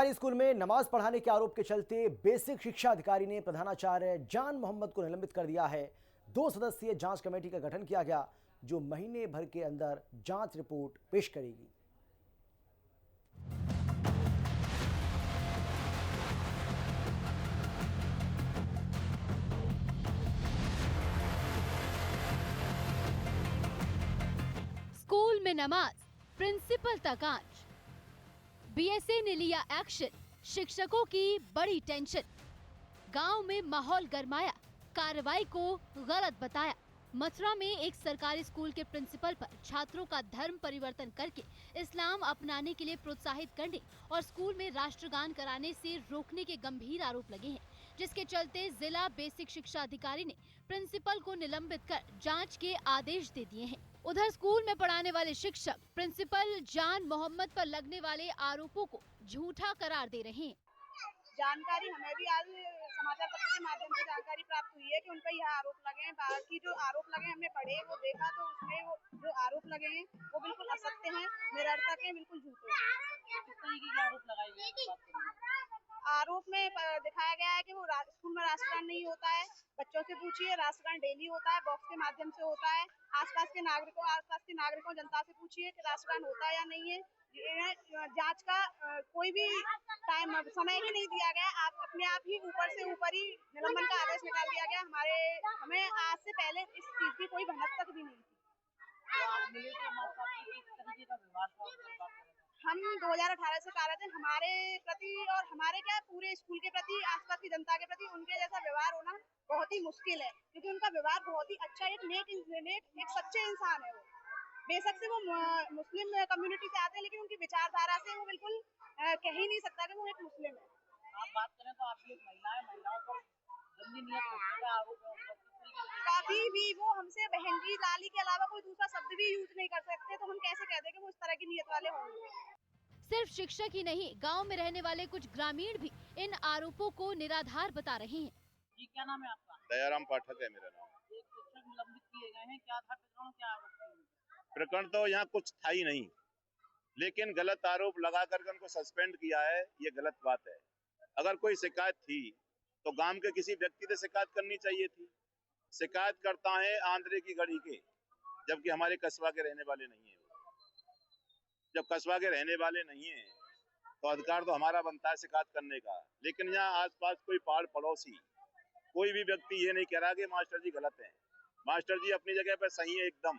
सरकारी स्कूल में नमाज पढ़ाने के आरोप के चलते बेसिक शिक्षा अधिकारी ने प्रधानाचार्य जान मोहम्मद को निलंबित कर दिया है। 2 सदस्यीय जांच कमेटी का गठन किया गया, जो महीने भर के अंदर जांच रिपोर्ट पेश करेगी। स्कूल में नमाज, प्रिंसिपल तक आंच। बीएसए ने लिया एक्शन, शिक्षकों की बड़ी टेंशन। गांव में माहौल गरमाया, कार्रवाई को गलत बताया। मथुरा में एक सरकारी स्कूल के प्रिंसिपल पर छात्रों का धर्म परिवर्तन करके इस्लाम अपनाने के लिए प्रोत्साहित करने और स्कूल में राष्ट्रगान कराने से रोकने के गंभीर आरोप लगे हैं, जिसके चलते जिला बेसिक शिक्षा अधिकारी ने प्रिंसिपल को निलंबित कर जांच के आदेश दे दिए हैं। उधर स्कूल में पढ़ाने वाले शिक्षक प्रिंसिपल जान मोहम्मद पर लगने वाले आरोपों को झूठा करार दे रहे हैं। जानकारी हमें भी आज समाचार पत्र के माध्यम से जानकारी प्राप्त हुई है कि उन पर यह आरोप लगे हैं। बाकी जो आरोप लगे हमने पढ़े, वो देखा तो उसमें वो जो आरोप लगे हैं वो बिल्कुल असत्य हैं, निरर्थक हैं, बिल्कुल झूठे हैं। किस तरीके के आरोप लगाए गए? आरोप में दिखाया गया है कि वो स्कूल में राष्ट्रगान नहीं होता है। बच्चों से पूछिए, राष्ट्रगान डेली होता है, बॉक्स के माध्यम से होता है। आसपास के नागरिकों जनता से पूछिए कि राष्ट्रगान होता है या नहीं है। जांच का कोई भी समय ही नहीं दिया गया। आप अपने आप ही ऊपर ही निलंबन का आदेश निकाल दिया गया। हमें आज से पहले इस चीज की कोई भनक तक भी नहीं थी। तो आप मिले थे, किस तरीके का व्यवहार था? हम 2018 से कार्यरत हैं। हमारे प्रति और हमारे पूरे स्कूल के प्रति, आसपास की जनता के प्रति उनके जैसा व्यवहार होना बहुत ही मुश्किल है, क्योंकि उनका व्यवहार बहुत ही अच्छा, एक सच्चे इंसान है। वो बेशक से वो मुस्लिम कम्युनिटी से आते हैं, लेकिन उनकी विचारधारा से वो बिल्कुल कह ही नहीं सकता कि वो एक मुस्लिम है। आप बात करें तो आप एक महिलाओं पर गंदी नियत रखने का आरोप है। कभी भी वो हमसे बहन जी, लाली के अलावा कोई दूसरा शब्द भी यूज नहीं कर सकते, तो हम कैसे कह दें कि वो इस तरह की नियत वाले होंगे। सिर्फ शिक्षक ही नहीं, गांव में रहने वाले कुछ ग्रामीण भी इन आरोपों को निराधार बता रहे हैं। जी, क्या नाम है आपका? दयाराम पाठक है मेरा नाम। एक शिक्षक निलंबित किए गए हैं, क्या था प्रकरण, क्या आरोप? प्रकरण तो यहाँ कुछ था ही नहीं, लेकिन गलत आरोप लगा करके उनको सस्पेंड किया है, ये गलत बात है। अगर कोई शिकायत थी तो गांव के किसी व्यक्ति से शिकायत करनी चाहिए थी। शिकायत करता है आंध्रे की गढ़ी के, जबकि हमारे कस्बा के रहने वाले नहीं है। जब कस्बा के रहने वाले नहीं है तो अधिकार तो हमारा बनता है शिकायत करने का। लेकिन यहाँ आसपास कोई पाड़ पड़ोसी, कोई भी व्यक्ति ये नहीं कह रहा कि मास्टर जी गलत हैं। मास्टर जी अपनी जगह पर सही है एकदम।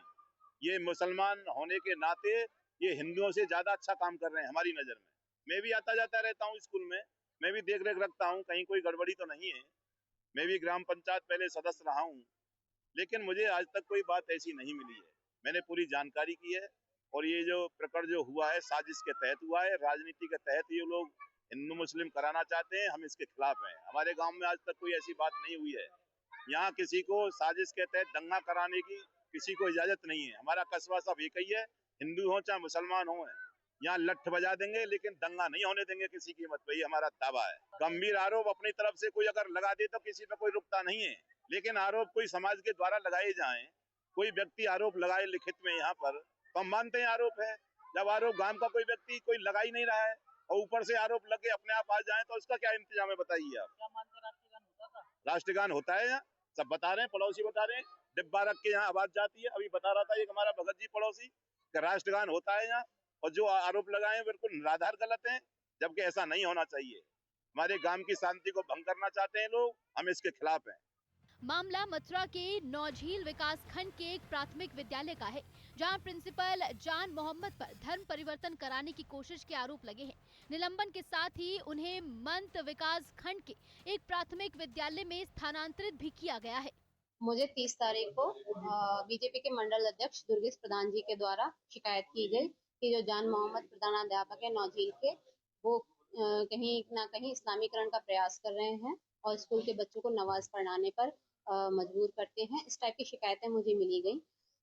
ये मुसलमान होने के नाते ये हिंदुओं से ज्यादा अच्छा काम कर रहे हैं हमारी नजर में। मैं भी आता जाता रहता हूँ स्कूल में, मैं भी देख रेख रखता हूँ, कहीं कोई गड़बड़ी तो नहीं है। मैं भी ग्राम पंचायत पहले सदस्य रहा हूँ, लेकिन मुझे आज तक कोई बात ऐसी नहीं मिली है। मैंने पूरी जानकारी की है, और ये जो प्रकरण जो हुआ है साजिश के तहत हुआ है, राजनीति के तहत ये लोग हिंदू मुस्लिम कराना चाहते हैं। हम इसके खिलाफ हैं। हमारे गांव में आज तक कोई ऐसी बात नहीं हुई है। यहाँ किसी को साजिश के तहत दंगा कराने की किसी को इजाजत नहीं है। हमारा कस्बा सब एक ही है, हिंदू हो चाहे मुसलमान हो। यहाँ लठ बजा देंगे, लेकिन दंगा नहीं होने देंगे किसी कीमत पे, ये हमारा दावा है। गंभीर आरोप अपनी तरफ से कोई अगर लगा दे तो किसी पे कोई रुकता नहीं है, लेकिन आरोप कोई समाज के द्वारा लगाए जाएं, कोई व्यक्ति आरोप लगाए लिखित में यहाँ पर, तो हम मानते हैं आरोप है। जब आरोप गांव का कोई व्यक्ति कोई लगा ही नहीं रहा है और ऊपर से आरोप लगे अपने आप आ जाए, तो उसका क्या इंतजाम है बताइए आप? क्या मानते राष्ट्रगान होता था? राष्ट्रगान होता है यहाँ, सब बता रहे हैं, पड़ोसी बता रहे हैं। डिब्बा रख के यहाँ आवाज जाती है। अभी बता रहा था एक हमारा भगत जी पड़ोसी कि राष्ट्रगान होता है यहाँ, और जो आरोप लगाए बिल्कुल निराधार गलत हैं, जबकि ऐसा नहीं होना चाहिए। हमारे गांव की शांति को भंग करना चाहते हैं लोग, हम इसके खिलाफ हैं। मामला मथुरा के नौझील विकास खंड के एक प्राथमिक विद्यालय का है, जहां प्रिंसिपल जान मोहम्मद पर धर्म परिवर्तन कराने की कोशिश के आरोप लगे हैं। निलंबन के साथ ही उन्हें मंत विकास खंड के एक प्राथमिक विद्यालय में स्थानांतरित भी किया गया है। मुझे 30 तारीख को बीजेपी के मंडल अध्यक्ष दुर्गेश प्रधान जी के द्वारा शिकायत की गई कि जो जान मोहम्मद प्रधानाध्यापक है नौझील के, वो कहीं ना कहीं इस्लामीकरण का प्रयास कर रहे हैं और स्कूल के बच्चों को नमाज पढ़ाने पर मजबूर करते हैं। इस टाइप की शिकायतें मुझे मिली गई,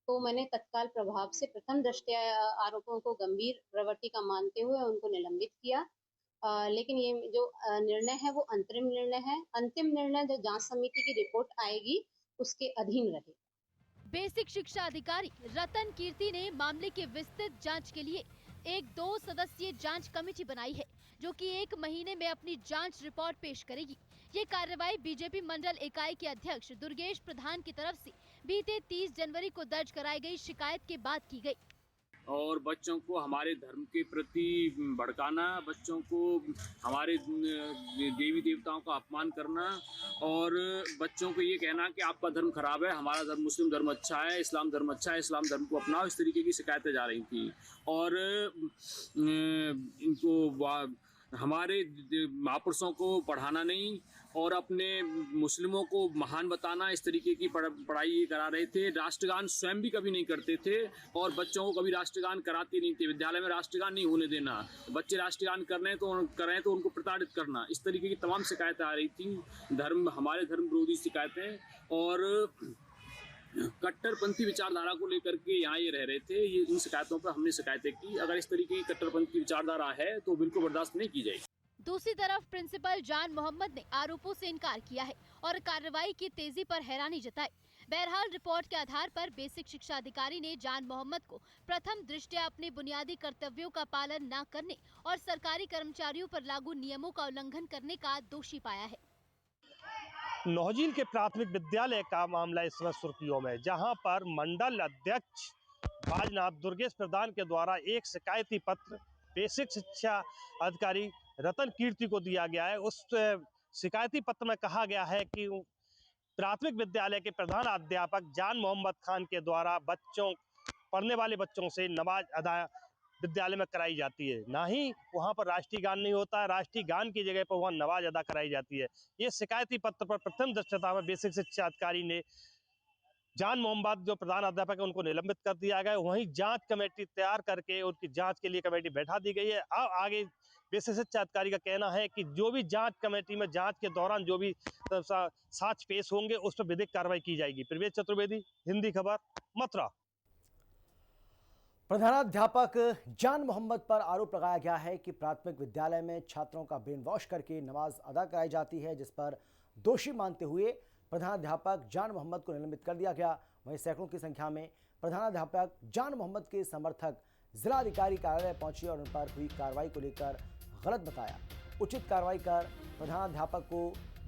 तो मैंने तत्काल प्रभाव से प्रथम दृष्टया आरोपों को गंभीर प्रवृत्ति का मानते हुए उनको निलंबित किया। लेकिन ये जो निर्णय है वो अंतरिम निर्णय है। अंतिम निर्णय जो जांच समिति की रिपोर्ट आएगी उसके अधीन रहेगा। बेसिक शिक्षा अधिकारी रतन कीर्ति ने मामले की विस्तृत जांच के लिए एक 2 सदस्यीय जांच कमेटी बनाई है, जो कि 1 महीने में अपनी जांच रिपोर्ट पेश करेगी। ये कार्रवाई बीजेपी मंडल इकाई के अध्यक्ष दुर्गेश प्रधान की तरफ से बीते 30 जनवरी को दर्ज कराई गई शिकायत के बाद की गई। और बच्चों को हमारे धर्म के प्रति भड़काना, बच्चों को हमारे देवी देवताओं का अपमान करना और बच्चों को ये कहना कि आपका धर्म खराब है, हमारा धर्म मुस्लिम धर्म अच्छा है, इस्लाम धर्म अच्छा है, इस्लाम धर्म को अपनाओ, इस तरीके की शिकायतें जा रही थी। और इनको हमारे महापुरुषों को पढ़ाना नहीं और अपने मुस्लिमों को महान बताना, इस तरीके की पढ़ाई करा रहे थे। राष्ट्रगान स्वयं भी कभी नहीं करते थे और बच्चों को कभी राष्ट्रगान कराते नहीं थे। विद्यालय में राष्ट्रगान नहीं होने देना, बच्चे राष्ट्रगान करें तो उनको प्रताड़ित करना, इस तरीके की तमाम शिकायतें आ रही थी। हमारे धर्म विरोधी शिकायतें और कट्टरपंथी विचारधारा को लेकर के यहाँ ये रह रहे थे। ये इन शिकायतों पर हमने शिकायतें की। अगर इस तरीके की कट्टरपंथी विचारधारा है तो बिल्कुल बर्दाश्त नहीं की जाएगी। दूसरी तरफ प्रिंसिपल जान मोहम्मद ने आरोपों से इनकार किया है और कार्रवाई की तेजी पर हैरानी जताई। बहरहाल रिपोर्ट के आधार पर बेसिक शिक्षा अधिकारी ने जान मोहम्मद को प्रथम दृष्टया अपने बुनियादी कर्तव्यों का पालन न करने और सरकारी कर्मचारियों पर लागू नियमों का उल्लंघन करने का दोषी पाया है। नौझील के प्राथमिक विद्यालय का मामला इस समय सुर्खियों में, जहां पर मंडल अध्यक्ष बाजनाथ दुर्गेश प्रधान के द्वारा एक शिकायती पत्र बेसिक शिक्षा अधिकारी रतन कीर्ति को दिया गया है। उस शिकायती पत्र में कहा गया है कि प्राथमिक विद्यालय के प्रधान अध्यापक जान मोहम्मद खान के द्वारा पढ़ने वाले बच्चों से नमाज अदा विद्यालय में कराई जाती है। ना ही वहाँ पर राष्ट्रीय गान नहीं होता है, राष्ट्रीय गान की जगह पर वहाँ नमाज अदा कराई जाती है। ये शिकायती पत्र पर प्रथम दृष्टया में बेसिक शिक्षा अधिकारी ने जान मोहम्मद जो प्रधान अध्यापक है उनको निलंबित कर दिया गया। वहीं जांच कमेटी तैयार करके उनकी जांच के लिए कमेटी बैठा दी गई है। अब आगे बेसिक शिक्षा अधिकारी का कहना है कि जो भी जांच कमेटी में जांच के दौरान जो भी साक्ष्य पेश होंगे उस पर विधिक कार्रवाई की जाएगी। प्रवेश चतुर्वेदी, हिंदी खबर, मथुरा। प्रधानाध्यापक जान मोहम्मद पर आरोप लगाया गया है कि प्राथमिक विद्यालय में छात्रों का ब्रेन वॉश करके नमाज अदा कराई जाती है, जिस पर दोषी मानते हुए प्रधानाध्यापक जान मोहम्मद को निलंबित कर दिया गया। वहीं सैकड़ों की संख्या में प्रधानाध्यापक जान मोहम्मद के समर्थक जिलाधिकारी कार्यालय पहुंचे और उन पर हुई कार्रवाई को लेकर गलत बताया। उचित कार्रवाई कर प्रधानाध्यापक को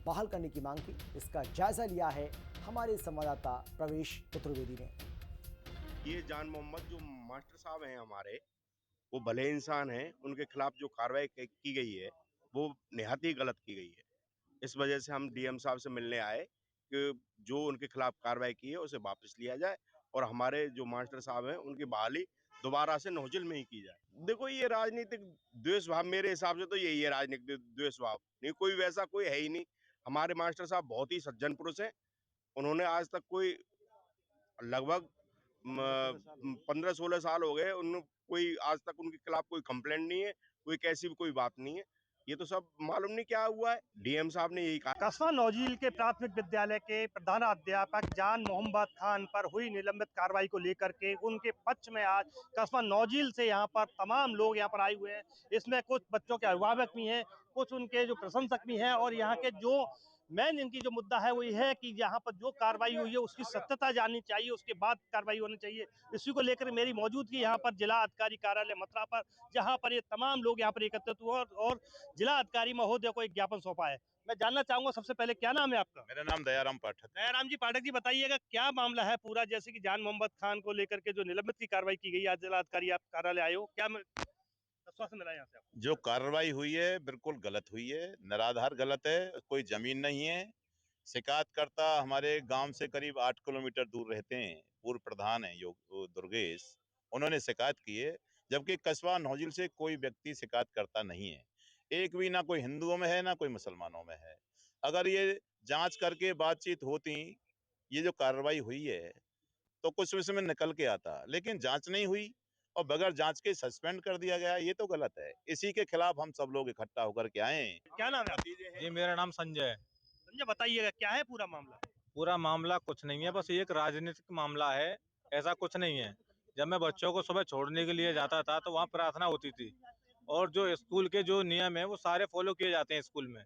बहाल करने की मांग की। इसका जायजा लिया है हमारे संवाददाता प्रवेश चतुर्वेदी ने। ये जान मोहम्मद जो मास्टर साहब हैं हमारे, वो भले इंसान हैं, उनके खिलाफ जो कार्रवाई की गई है वो निहायत ही गलत की गई है। इस वजह से हम डीएम साहब से मिलने आए कि जो उनके खिलाफ कार्रवाई की है उसे वापस लिया जाए और हमारे जो मास्टर साहब हैं उनकी बहाली दोबारा से नौजिल में ही की जाए। देखो, ये राजनीतिक द्वेष भाव, मेरे हिसाब से तो यही है राजनीतिक द्वेष भाव, नहीं कोई वैसा कोई है ही नहीं। हमारे मास्टर साहब बहुत ही सज्जन पुरुष हैं। उन्होंने आज तक कोई लगभग 15-16 साल हो गए, कोई आज तक उनके खिलाफ कोई कंप्लेंट नहीं है, कोई कैसी भी कोई बात नहीं है। ये तो सब मालूम नहीं क्या हुआ है। डीएम साहब ने यही कहा। कस्बा नौझील के प्राथमिक विद्यालय के प्रधानाध्यापक जान मोहम्मद खान पर हुई निलंबित कार्रवाई को लेकर के उनके पक्ष में आज कस्बा नौझील से यहाँ पर तमाम लोग यहाँ पर आए हुए हैं। इसमें कुछ बच्चों के अभिभावक भी हैं, कुछ उनके जो प्रशंसक भी हैं और यहाँ के जो मेन इनकी जो मुद्दा है वो ये है कि यहाँ पर जो कार्रवाई हुई है उसकी सत्यता जाननी चाहिए, उसके बाद कार्रवाई होनी चाहिए। इसी को लेकर मेरी मौजूदगी यहाँ पर जिला अधिकारी कार्यालय मथुरा पर, जहाँ पर ये तमाम लोग यहाँ पर एकत्रित हुए और जिला अधिकारी महोदय को एक ज्ञापन सौंपा है। मैं जानना चाहूंगा सबसे पहले क्या नाम है आपका? मेरा नाम दयाराम पाठक। दयाराम जी पाठक जी, बताइएगा क्या मामला है पूरा, जैसे कि जान मोहम्मद खान को लेकर के जो निलंबित की कार्रवाई की गई, आज जिला अधिकारी आप कार्यालय आए हो, क्या मिला यहाँ से? जो कार्रवाई हुई है बिल्कुल गलत हुई है, निराधार गलत है। कोई जमीन नहीं है। शिकायतकर्ता हमारे गांव से करीब 8 किलोमीटर दूर रहते हैं, पूर्व प्रधान है दुर्गेश, उन्होंने शिकायत की है, जबकि कस्बा नौझील से कोई व्यक्ति शिकायत करता नहीं है। एक भी ना कोई हिंदुओं में है ना कोई मुसलमानों में है। अगर ये जांच करके बातचीत होती, ये जो कार्रवाई हुई है तो कुछ उसमें निकल के आता, लेकिन जांच नहीं हुई और बगैर जांच के सस्पेंड कर दिया गया, ये तो गलत है। इसी के खिलाफ हम सब लोग इकट्ठा होकर के आए। क्या नाम है? जी मेरा नाम संजय है। संजय, बताइएगा क्या है पूरा मामला? पूरा मामला कुछ नहीं है, बस ये एक राजनीतिक मामला है, ऐसा कुछ नहीं है। जब मैं बच्चों को सुबह छोड़ने के लिए जाता था तो वहाँ प्रार्थना होती थी और जो स्कूल के जो नियम है वो सारे फॉलो किए जाते हैं स्कूल में।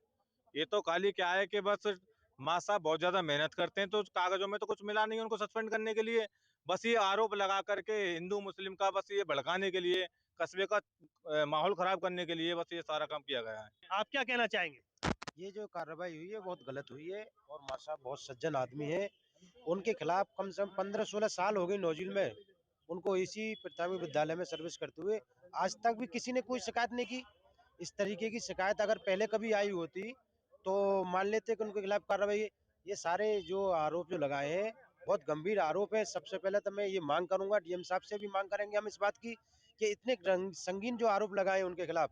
ये तो खाली क्या है कि बस माँ साहब बहुत ज्यादा मेहनत करते हैं, तो कागजों में तो कुछ मिला नहीं उनको सस्पेंड करने के लिए। बस ये आरोप लगा करके हिंदू मुस्लिम का बस ये भड़काने के लिए, कस्बे का माहौल खराब करने के लिए बस ये सारा काम किया गया है। आप क्या कहना चाहेंगे? ये जो कार्रवाई हुई है बहुत गलत हुई है और मास्टर साहब बहुत सज्जन आदमी है। उनके खिलाफ कम से कम 15-16 साल हो गए नौजील में, उनको इसी प्राथमिक विद्यालय में सर्विस करते हुए आज तक भी किसी ने कोई शिकायत नहीं की। इस तरीके की शिकायत अगर पहले कभी आई होती तो मान लेते कि उनके खिलाफ कार्रवाई। ये सारे जो आरोप जो लगाए हैं बहुत गंभीर आरोप है। सबसे पहले तो मैं ये मांग करूंगा, डीएम साहब से भी मांग करेंगे हम इस बात की कि इतने संगीन जो आरोप लगाए उनके खिलाफ,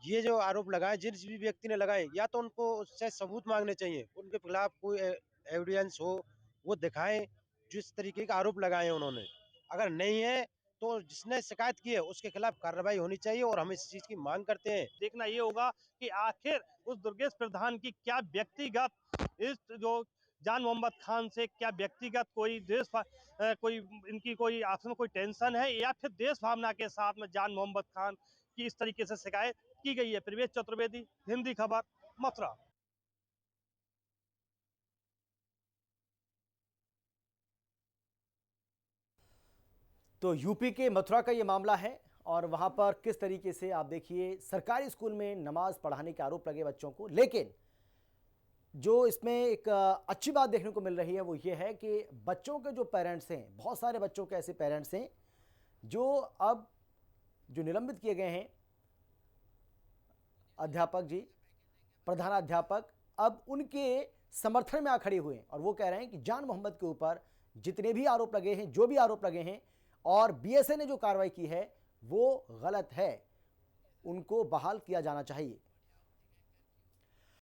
ये जो आरोप लगाए जिस भी व्यक्ति ने लगाए, या तो उनको उससे सबूत मांगने चाहिए, उनके खिलाफ कोई एविडेंस हो वो दिखाएं जिस तरीके का आरोप लगाए हैं उन्होंने। अगर नहीं है तो जिसने शिकायत की है उसके खिलाफ कार्रवाई होनी चाहिए और हम इस चीज की मांग करते हैं। देखना ये होगा कि आखिर उस दुर्गेश प्रधान की क्या व्यक्तिगत इस जो जान मोहम्मद खान से क्या व्यक्तिगत कोई कोई इनकी कोई आपस में कोई टेंशन है, या फिर देश भावना के साथ में जान मोहम्मद खान की इस तरीके से शिकायत की गई है। प्रवेश चतुर्वेदी, हिंदी खबर, मथुरा। तो यूपी के मथुरा का ये मामला है और वहां पर किस तरीके से आप देखिए सरकारी स्कूल में नमाज पढ़ाने के आरोप लगे बच्चों को, लेकिन जो इसमें एक अच्छी बात देखने को मिल रही है वो ये है कि बच्चों के जो पेरेंट्स हैं, बहुत सारे बच्चों के ऐसे पेरेंट्स हैं जो अब जो निलंबित किए गए हैं अध्यापक जी, प्रधानाध्यापक, अब उनके समर्थन में आ खड़े हुए हैं और वो कह रहे हैं कि जान मोहम्मद के ऊपर जितने भी आरोप लगे हैं, जो भी आरोप लगे हैं और बीएसए ने जो कार्रवाई की है वो गलत है, उनको बहाल किया जाना चाहिए।